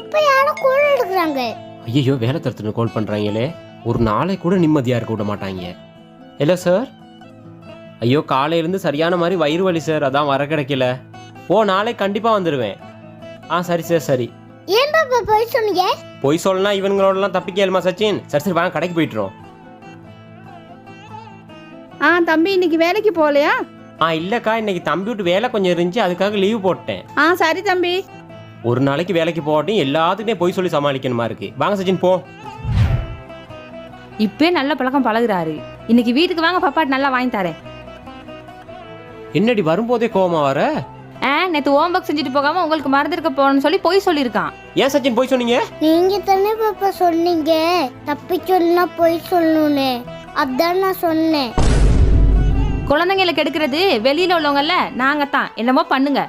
அப்பா யாரோ கோல் எடுக்கிறாங்க. ஐயோ, வேலை தரத்துன்னு கால் பண்ணுறாங்களே. ஒரு நாளை கூட நிம்மதியாக இருக்க விட மாட்டாங்க. Hello sir. ஐயோ, காலையிலேருந்து சரியான மாதிரி வயிறு வலி சார், அதான் வர கிடைக்கல. ஓ, நாளை கண்டிப்பாக வந்துடுவேன். சரி சார், சரி. ஏன் பாப்பா போய் சொன்னீங்க? போய் சொல்லலாம் இவங்களோடலாம் தப்பிக்கலுமா சச்சின்? சரி சரி, வாங்க கடைக்கு போயிட்டுறோம். தம்பி இன்னைக்கு வேலைக்கு போகலையா? இல்லைக்கா, இன்னைக்கு தம்பி விட்டு வேலை கொஞ்சம் இருந்துச்சு, அதுக்காக லீவ் போட்டேன். சரி தம்பி. ஒரு நாளைக்கு வேலைக்கு போகட்டும், எல்லாத்துக்குமே போய் சொல்லி சமாளிக்கணுமா இருக்கு. வாங்க சச்சின் போ. இப்பே நல்ல பழக்கம் பழகுறாரு. இன்னைக்கு வீட்டுக்கு வாங்க, பாப்பாட்டு நல்லா வாங்கி தரேன். என்னடி வரும்போதே கோவமா வர? நேத்து ஹோம்ஒர்க் செஞ்சுட்டு போகாம உங்களுக்கு மறந்துருக்க போகணும்னு சொல்லி போய் சொல்லியிருக்கான். ஏன் சச்சின் போய் சொன்னீங்க? நீங்க தானே பாப்பா சொன்னீங்க தப்பி சொன்னா போய் சொல்லணும்னு. அதான் நான் சொன்னேன். குழந்தைங்களுக்கு எடுக்கிறது வெளியில உள்ளவங்கல்ல, நாங்க தான் என்னமோ பண்ணுங்க.